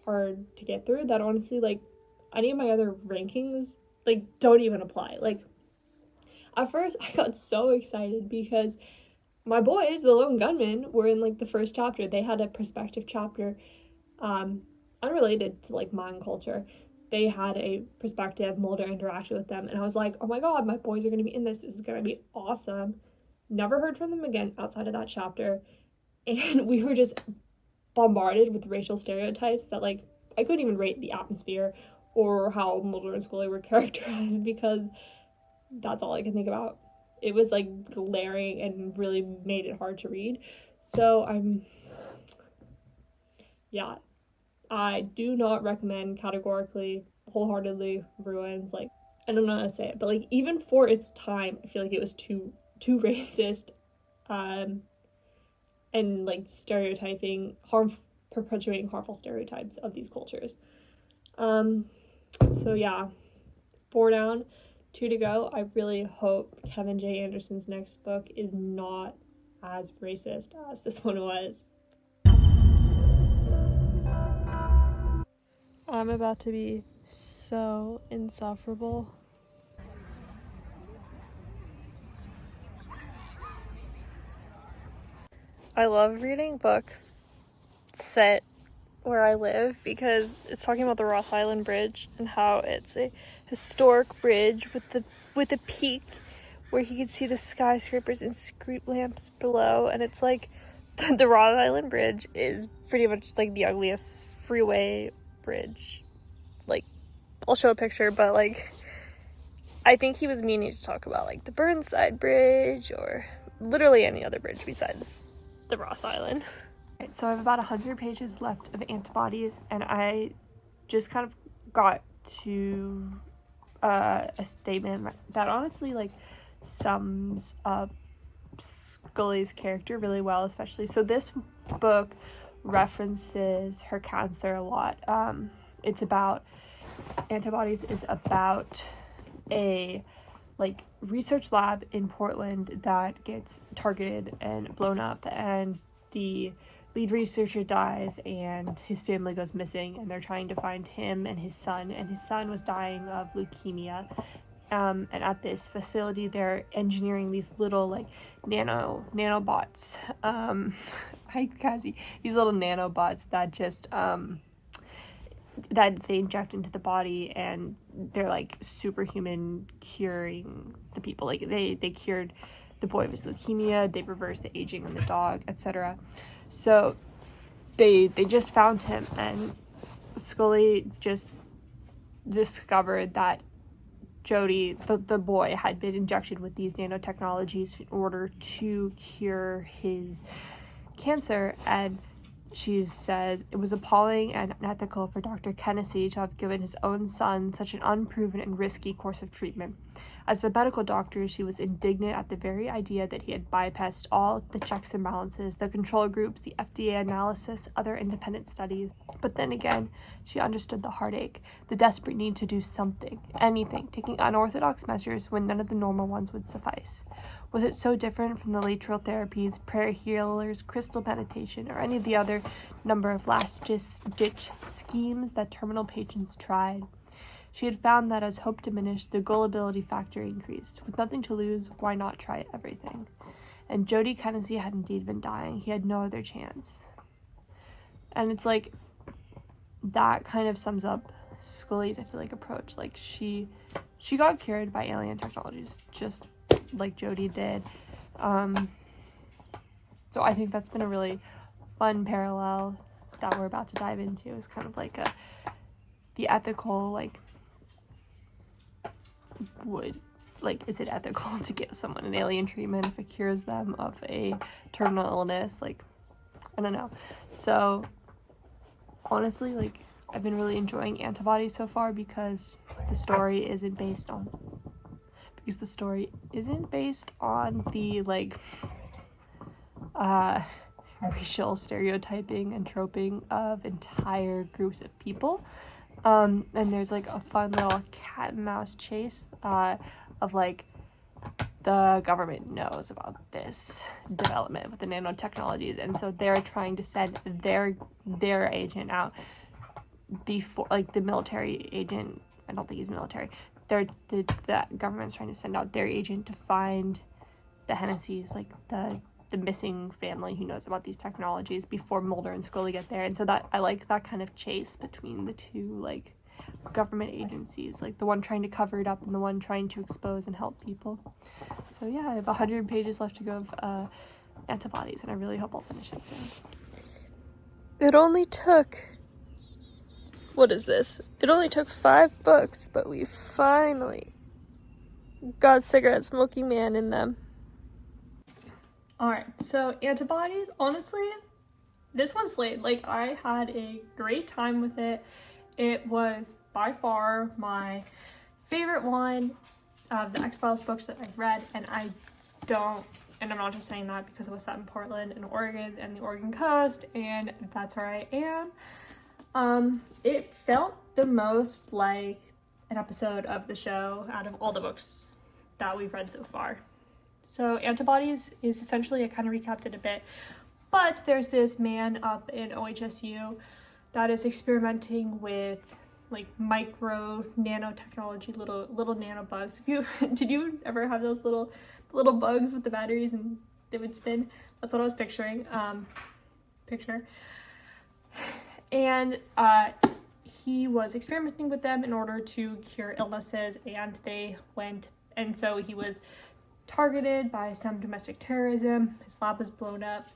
hard to get through, that honestly, like, any of my other rankings like don't even apply. Like, at first I got so excited because my boys, the Lone Gunmen, were in like the first chapter. They had a perspective chapter, unrelated to like Mayan culture. They had a perspective. Mulder interacted with them, and I was like, oh my god, my boys are going to be in this. This is going to be awesome. Never heard from them again outside of that chapter, and we were just bombarded with racial stereotypes that like I couldn't even rate the atmosphere or how Mulder and Scully were characterized, because that's all I can think about. It was like glaring and really made it hard to read. So I do not recommend categorically, wholeheartedly, Ruins. Like, I don't know how to say it, but like, even for its time, I feel like it was too racist, and like stereotyping, perpetuating harmful stereotypes of these cultures. So yeah, 4 down, 2 to go. I really hope Kevin J. Anderson's next book is not as racist as this one was. I'm about to be so insufferable. I love reading books set where I live because it's talking about the Ross Island Bridge and how it's a historic bridge with a peak where you can see the skyscrapers and street lamps below, and it's like the Ross Island Bridge is pretty much just like the ugliest freeway bridge. Like, I'll show a picture, but like, I think he was meaning to talk about like the Burnside Bridge or literally any other bridge besides the Ross Island. Right, so I have about 100 pages left of Antibodies, and I just kind of got to a statement that honestly, like, sums up Scully's character really well, especially. So this book references her cancer a lot. It's about Antibodies is about a like research lab in Portland that gets targeted and blown up, and the lead researcher dies and his family goes missing, and they're trying to find him and his son was dying of leukemia. And at this facility they're engineering these little like nanobots. Hi Cassie. These little nanobots that just that they inject into the body, and they're like superhuman, curing the people. Like they cured the boy of his leukemia, they reversed the aging on the dog, etc. So they just found him, and Scully just discovered that Jody, the boy, had been injected with these nanotechnologies in order to cure his cancer, and she says it was appalling and unethical for Dr. Hennessy to have given his own son such an unproven and risky course of treatment. As a medical doctor, she was indignant at the very idea that he had bypassed all the checks and balances, the control groups, the FDA analysis, other independent studies. But then again, she understood the heartache, the desperate need to do something, anything, taking unorthodox measures when none of the normal ones would suffice. Was it so different from the lateral therapies, prayer healers, crystal meditation, or any of the other number of last-ditch schemes that terminal patients tried? She had found that as hope diminished, the gullibility factor increased. With nothing to lose, why not try everything? And Jody Hennessy had indeed been dying. He had no other chance. And it's like, that kind of sums up Scully's, I feel like, approach. Like, she got cured by alien technologies, just like Jody did. So I think that's been a really fun parallel that we're about to dive into. Is kind of like the ethical, like, is it ethical to give someone an alien treatment if it cures them of a terminal illness? Like, I don't know. So honestly, like, I've been really enjoying Antibodies so far because the story isn't based on the like racial stereotyping and troping of entire groups of people. And there's like a fun little cat and mouse chase of like the government knows about this development with the nanotechnologies, and so they're trying to send their agent out before, like, the military agent, I don't think he's military, the government's trying to send out their agent to find the Hennessy's, like the missing family who knows about these technologies before Mulder and Scully get there. And so that I like that kind of chase between the two, like, government agencies, like the one trying to cover it up and the one trying to expose and help people. So yeah, I have 100 pages left to go of Antibodies, and I really hope I'll finish it soon. It only took, what is this? It only took 5 books, but we finally got Cigarette Smoking Man in them. Alright, so Antibodies, honestly, this one slayed. Like, I had a great time with it. It was by far my favorite one of the X-Files books that I've read, and I'm not just saying that because it was set in Portland and Oregon and the Oregon coast, and that's where I am. It felt the most like an episode of the show out of all the books that we've read so far. So Antibodies is essentially, I kind of recapped it a bit, but there's this man up in OHSU that is experimenting with like micro nanotechnology, little nanobugs. Did you ever have those little bugs with the batteries and they would spin? That's what I was picturing. And he was experimenting with them in order to cure illnesses, and so he was targeted by some domestic terrorism. His lab was blown up,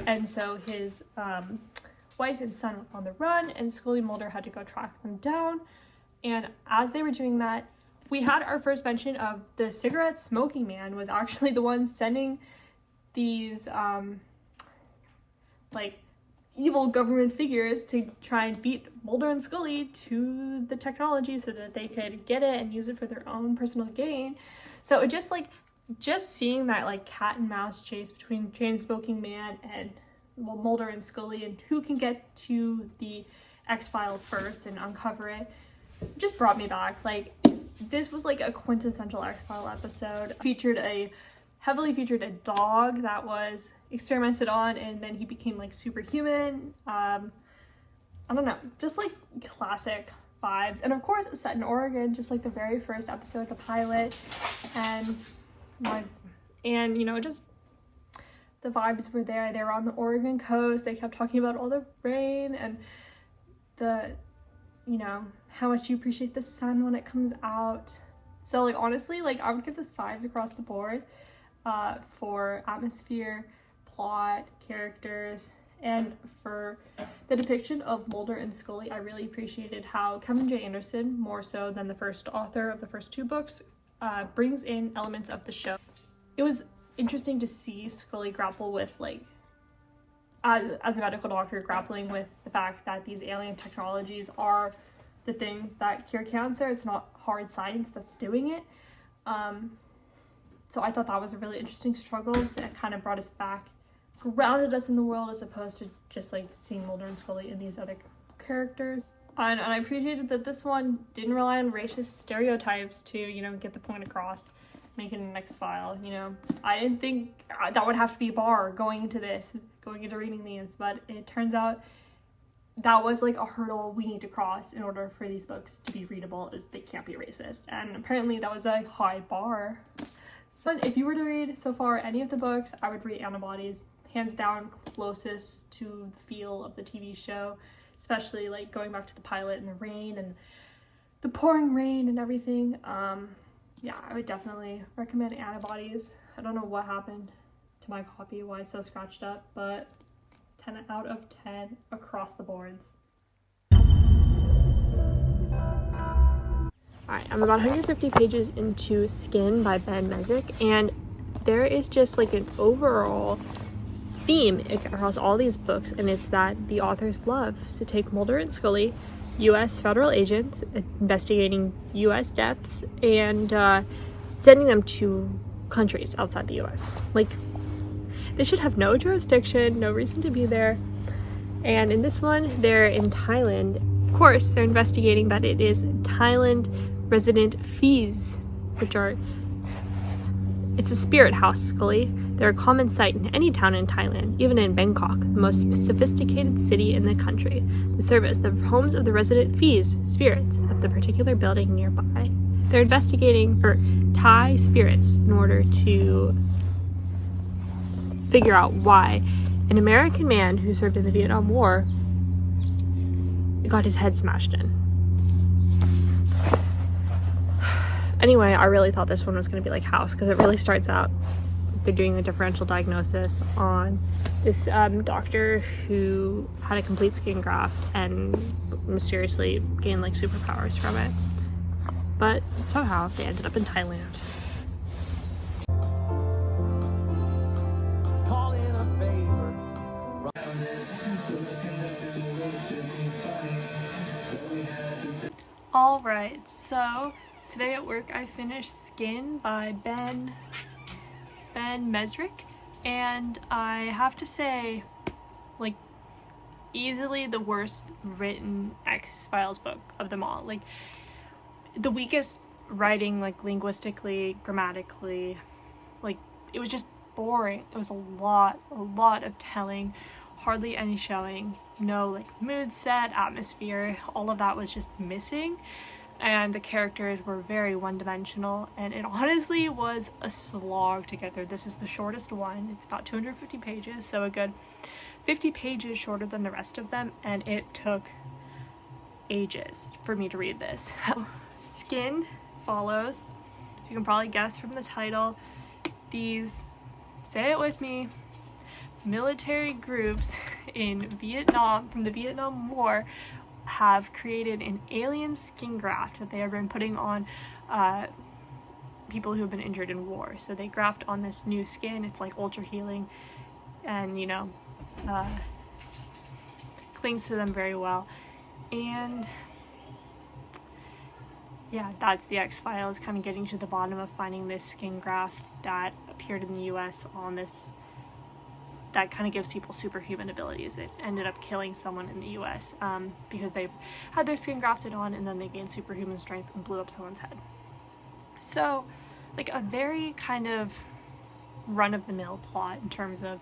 and so his wife and son were on the run, and Scully Mulder had to go track them down. And as they were doing that, we had our first mention of the Cigarette Smoking Man was actually the one sending these like evil government figures to try and beat Mulder and Scully to the technology so that they could get it and use it for their own personal gain. So it just seeing that like cat and mouse chase between chain-smoking man and Mulder and Scully and who can get to the X-File first and uncover it just brought me back. Like, this was like a quintessential X-File episode. Heavily featured a dog that was experimented on, and then he became like superhuman. I don't know, just like classic vibes. And of course it's set in Oregon, just like the very first episode, the pilot. And you know, just the vibes were there. They were on the Oregon coast. They kept talking about all the rain and the, you know, how much you appreciate the sun when it comes out. So like, honestly, like I would give this 5s across the board for atmosphere, plot, characters, and for the depiction of Mulder and Scully. I really appreciated how Kevin J. Anderson, more so than the first author of the first 2 books, brings in elements of the show. It was interesting to see Scully grapple with, like, as a medical doctor, grappling with the fact that these alien technologies are the things that cure cancer. It's not hard science that's doing it. So I thought that was a really interesting struggle that kind of brought us back, grounded us in the world, as opposed to just like seeing Mulder and Scully in these other characters. And I appreciated that this one didn't rely on racist stereotypes to, you know, get the point across, make it an X-File. You know, I didn't think that would have to be a bar going into reading these, but it turns out that was like a hurdle we need to cross in order for these books to be readable, is they can't be racist. And apparently that was a high bar. So if you were to read so far any of the books, I would read Antibodies. Hands down closest to the feel of the TV show, especially like going back to the pilot and the rain and the pouring rain and everything. Yeah, I would definitely recommend Antibodies. I don't know what happened to my copy, why it's so scratched up, but 10 out of 10 across the boards. Alright, I'm about 150 pages into Skin by Ben Mezrich, and there is just like an overall theme across all these books, and it's that the authors love to take Mulder and Scully, U.S. federal agents investigating U.S. deaths, and sending them to countries outside the U.S. Like, they should have no jurisdiction, no reason to be there. And in this one, they're in Thailand. Of course, they're investigating that it is Thailand resident fees, it's a spirit house, Scully. They're a common sight in any town in Thailand, even in Bangkok, the most sophisticated city in the country. They serve as the homes of the resident fees, spirits, of the particular building nearby. They're investigating Thai spirits in order to figure out why an American man who served in the Vietnam War got his head smashed in. Anyway, I really thought this one was going to be like House, because it really starts out, they're doing the differential diagnosis on this doctor who had a complete skin graft and mysteriously gained like superpowers from it. But somehow they ended up in Thailand. Alright, so today at work I finished Skin by Ben Mezrich, and I have to say, like, easily the worst written X-Files book of them all. Like, the weakest writing, like, linguistically, grammatically. Like, it was just boring. It was a lot of telling, hardly any showing, no, like, mood set, atmosphere, all of that was just missing. And the characters were very one-dimensional, and it honestly was a slog to get through. This is the shortest one. It's about 250 pages, so a good 50 pages shorter than the rest of them, and it took ages for me to read this. Skin follows, you can probably guess from the title, these, say it with me, military groups in Vietnam, from the Vietnam War, have created an alien skin graft that they have been putting on people who have been injured in war. So they graft on this new skin. It's like ultra healing, and you know, clings to them very well. And yeah, that's the X-Files, kind of getting to the bottom of finding this skin graft that appeared in the US on this, that kind of gives people superhuman abilities. It ended up killing someone in the US because they had their skin grafted on, and then they gained superhuman strength and blew up someone's head. So, like, a very kind of run-of-the-mill plot in terms of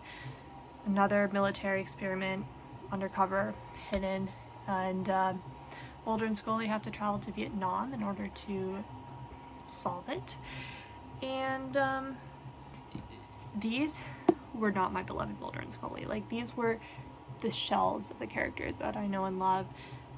another military experiment, undercover, hidden, and Mulder and Scully have to travel to Vietnam in order to solve it. And these were not my beloved Mulder and Scully. Like, these were the shells of the characters that I know and love.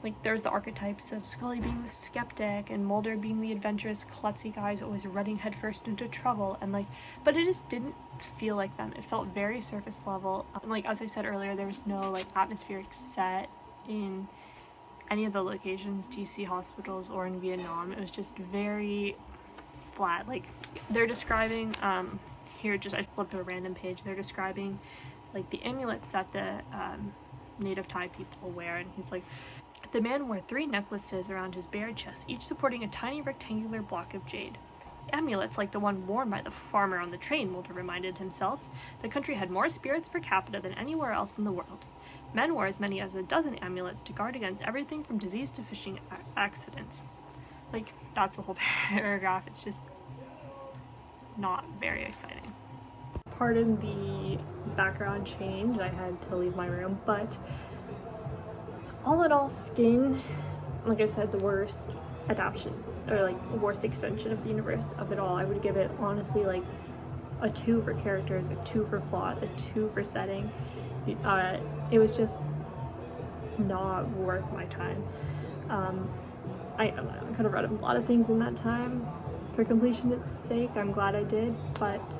Like, there's the archetypes of Scully being the skeptic and Mulder being the adventurous, klutzy guy who's always running headfirst into trouble, and like, but it just didn't feel like them. It felt very surface level. Like, as I said earlier, there was no like atmospheric set in any of the locations, DC hospitals or in Vietnam. It was just very flat. Like, they're describing here, just I flipped to a random page, they're describing like the amulets that the native Thai people wear, and he's like, the man wore 3 necklaces around his bare chest, each supporting a tiny rectangular block of jade. Amulets like the one worn by the farmer on the train, Mulder reminded himself. The country had more spirits per capita than anywhere else in the world. Men wore as many as a dozen amulets to guard against everything from disease to fishing accidents. Like, that's the whole paragraph. It's just not very exciting. Pardon the background change, I had to leave my room, but all in all, Skin, like I said, the worst adaptation, or like worst extension of the universe of it all. I would give it honestly like a 2 for characters, a 2 for plot, a 2 for setting. It was just not worth my time. I could have read a lot of things in that time for completion's sake. I'm glad I did, but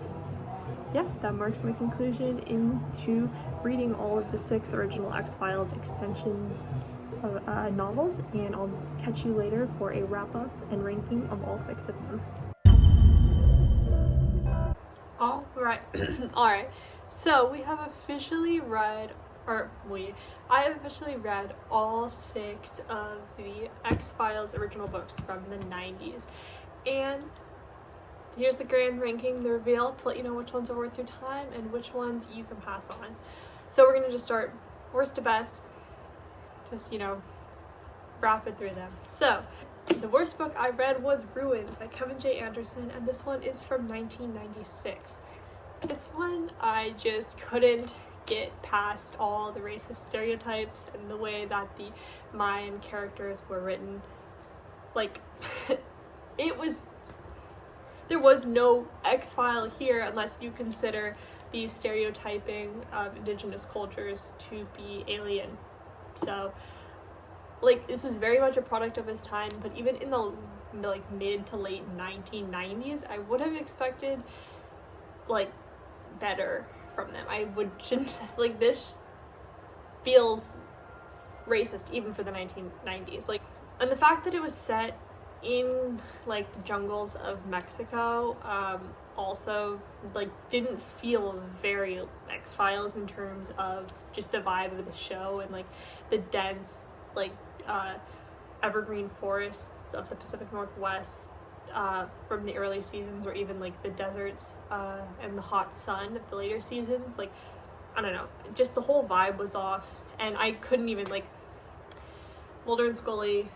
yeah, that marks my conclusion into reading all of the 6 original X-Files extension novels, and I'll catch you later for a wrap-up and ranking of all 6 of them. Alright, so we have officially read, I have officially read all 6 of the X-Files original books from the 90s, and here's the grand ranking, the reveal, to let you know which ones are worth your time and which ones you can pass on. So we're gonna just start worst to best, just, you know, rapid through them. So, the worst book I read was Ruins by Kevin J. Anderson, and this one is from 1996. This one, I just couldn't get past all the racist stereotypes and the way that the Mayan characters were written. Like, there was no X-File here unless you consider the stereotyping of indigenous cultures to be alien. So, like, this was very much a product of his time, but even in the like mid to late 1990s, I would have expected like better from them. Shouldn't like, this feels racist even for the 1990s. Like, and the fact that it was set in like the jungles of Mexico also like didn't feel very X-Files in terms of just the vibe of the show and like the dense like evergreen forests of the Pacific Northwest from the early seasons, or even like the deserts and the hot sun of the later seasons. Like, I don't know, just the whole vibe was off, and I couldn't even like Mulder and Scully,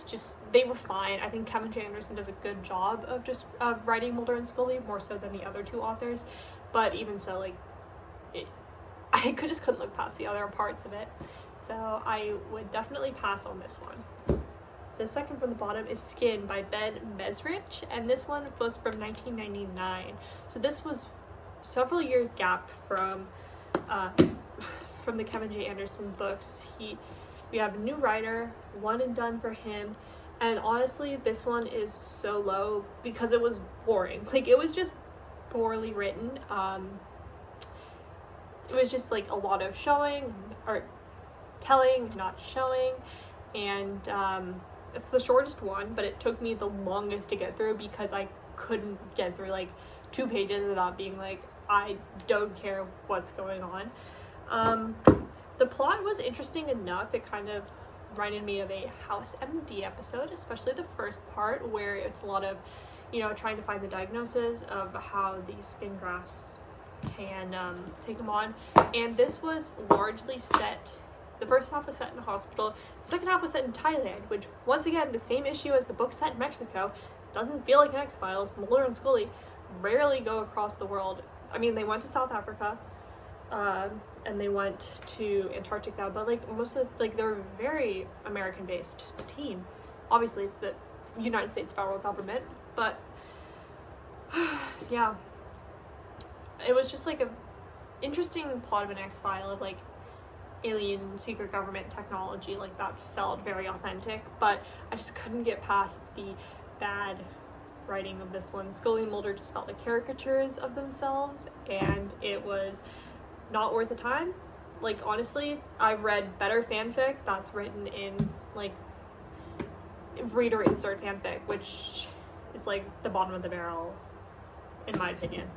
just, they were fine. I think Kevin J. Anderson does a good job of just writing Mulder and Scully, more so than the other 2 authors, but even so, like, I just couldn't look past the other parts of it, so I would definitely pass on this one. The second from the bottom is Skin by Ben Mesrich, and this one was from 1999, so this was several years gap from the Kevin J. Anderson books. We have a new writer, one and done for him, and honestly, this one is so low because it was boring. Like, it was just poorly written. It was just like a lot of showing, or telling, not showing, and it's the shortest one, but it took me the longest to get through because I couldn't get through like 2 pages without being like, I don't care what's going on. The plot was interesting enough. It kind of reminded me of a House MD episode, especially the first part where it's a lot of, trying to find the diagnosis of how these skin grafts can take them on. And this was largely set, the first half was set in a hospital, the second half was set in Thailand, which, once again, the same issue as the book set in Mexico. Doesn't feel like an X-Files. Mulder and Scully rarely go across the world. I mean, they went to South Africa, and they went to Antarctica, but most of they're a very American-based team. Obviously, it's the United States federal government, but yeah, it was just a interesting plot of an X-File of alien secret government technology. That felt very authentic, but I just couldn't get past the bad writing of this one. Scully and Mulder just felt like caricatures of themselves, and it was not worth the time. Honestly, I've read better fanfic that's written in reader insert fanfic, which is the bottom of the barrel in my opinion.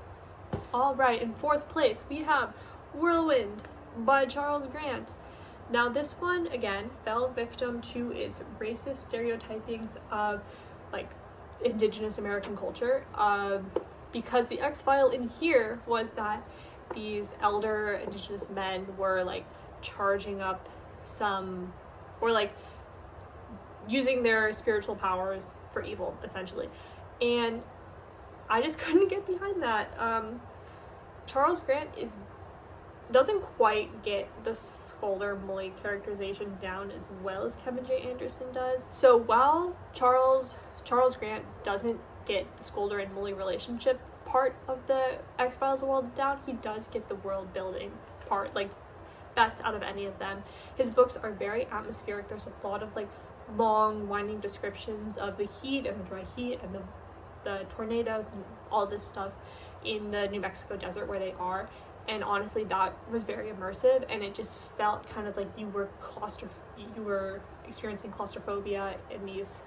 All right, in fourth place we have Whirlwind by Charles Grant. Now this one again fell victim to its racist stereotypings of Indigenous American culture, because the X-File in here was that these elder Indigenous men were charging up some, or using their spiritual powers for evil, essentially. And I just couldn't get behind that. Charles Grant doesn't quite get the Skolder-Mully characterization down as well as Kevin J. Anderson does. So while Charles Grant doesn't get the Skolder and Mully relationship part of the X-Files world down, he does get the world building part, best out of any of them. His books are very atmospheric. There's a lot of long winding descriptions of the heat and the dry heat and the tornadoes and all this stuff in the New Mexico desert where they are. And honestly, that was very immersive, and it just felt kind of like you were experiencing claustrophobia in these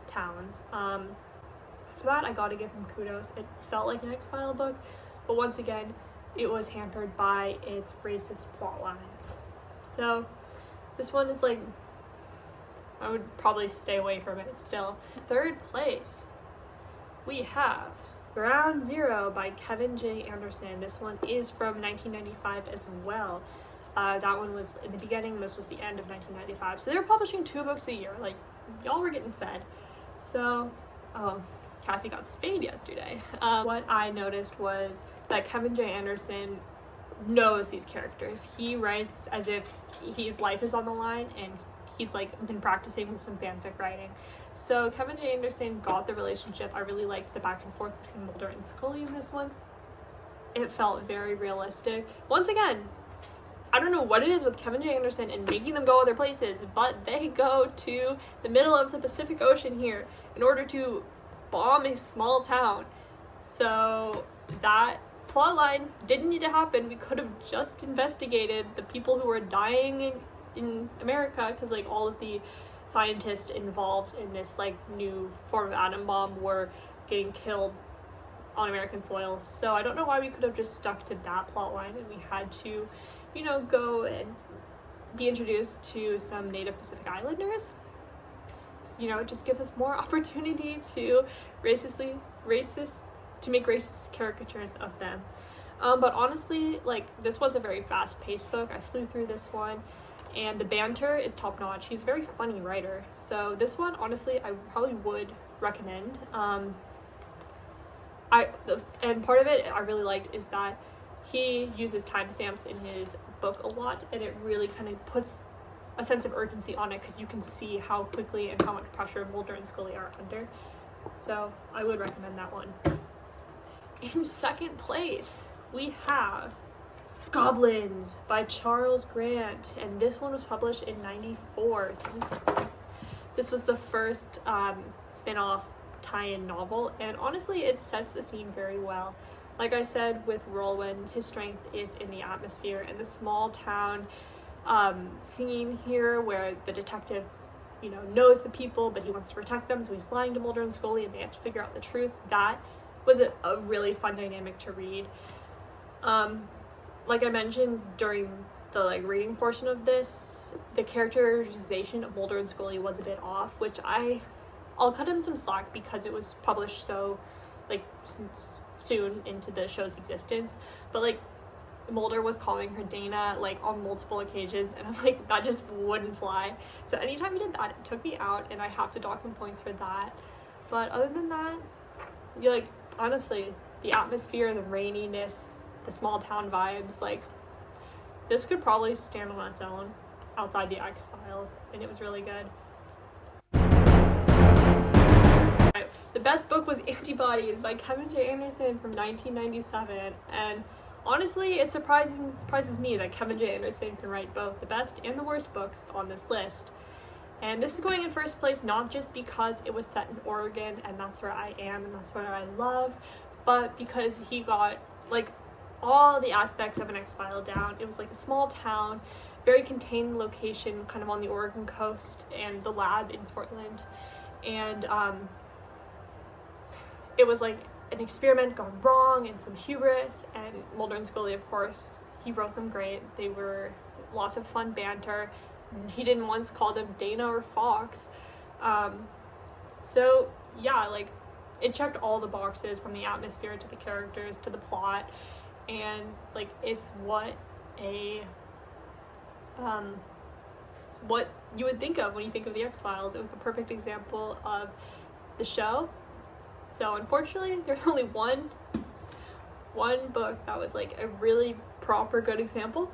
towns. For that, I gotta give him kudos. It felt like an X-File book, but once again, it was hampered by its racist plot lines. So this one is I would probably stay away from it still. Third place, we have Ground Zero by Kevin J. Anderson. This one is from 1995 as well. That one was in the beginning, this was the end of 1995. So they were publishing 2 books a year. Y'all were getting fed. So, Cassie got spayed yesterday. What I noticed was that Kevin J. Anderson knows these characters. He writes as if his life is on the line, and he's been practicing with some fanfic writing. So Kevin J. Anderson got the relationship. I really liked the back and forth between Mulder and Scully in this one. It felt very realistic. Once again, I don't know what it is with Kevin J. Anderson and making them go other places, but they go to the middle of the Pacific Ocean here in order to bomb a small town. So that plotline didn't need to happen. We could have just investigated the people who were dying in America, because all of the scientists involved in this new form of atom bomb were getting killed on American soil. So I don't know why we could have just stuck to that plot line, and we had to go and be introduced to some Native Pacific Islanders. It just gives us more opportunity to make racist caricatures of them. But honestly, this was a very fast-paced book. I flew through this one, and the banter is top-notch. He's a very funny writer. So this one, honestly, I probably would recommend. And part of it I really liked is that he uses timestamps in his book a lot, and it really kind of puts a sense of urgency on it, because you can see how quickly and how much pressure Mulder and Scully are under. So I would recommend that one. In second place, we have Goblins by Charles Grant, and this one was published in '94. This was the first spin-off tie-in novel, and honestly, it sets the scene very well. Like I said with Whirlwind, his strength is in the atmosphere and the small town scene here, where the detective, knows the people, but he wants to protect them, so he's lying to Mulder and Scully, and they have to figure out the truth. That was a really fun dynamic to read. Like I mentioned during the like reading portion of this, the characterization of Mulder and Scully was a bit off, which I'll cut him some slack because it was published so like soon into the show's existence. But like Mulder was calling her Dana like on multiple occasions, and I'm like, that just wouldn't fly. So anytime he did that, it took me out, and I have to dock him points for that. But other than that, you like, honestly, the atmosphere, the raininess, the small town vibes, like, this could probably stand on its own outside the X-Files, and it was really good. The best book was Antibodies by Kevin J. Anderson from 1997, and honestly, it surprises me that Kevin J. Anderson can write both the best and the worst books on this list. And this is going in first place not just because it was set in Oregon and that's where I am and that's where I love, but because he got like all the aspects of an X-File down. It was like a small town, very contained location kind of on the Oregon coast, and the lab in Portland. And it was like an experiment gone wrong and some hubris, and Mulder and Scully, of course, he wrote them great. They were lots of fun banter. He didn't once call them Dana or Fox. So yeah, like, it checked all the boxes, from the atmosphere to the characters to the plot, and like, it's what what you would think of when you think of the X-Files. It was the perfect example of the show. So unfortunately, there's only one book that was like a really proper good example.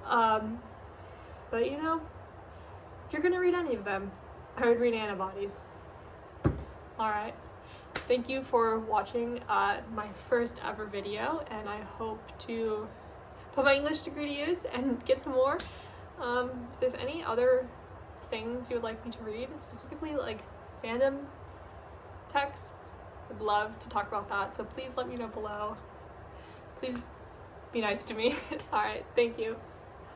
But you know, if you're gonna read any of them, I would read Antibodies. Alright, thank you for watching my first ever video, and I hope to put my English degree to use and get some more. If there's any other things you would like me to read, specifically like fandom text, I'd love to talk about that, so please let me know below. Please be nice to me. Alright, thank you.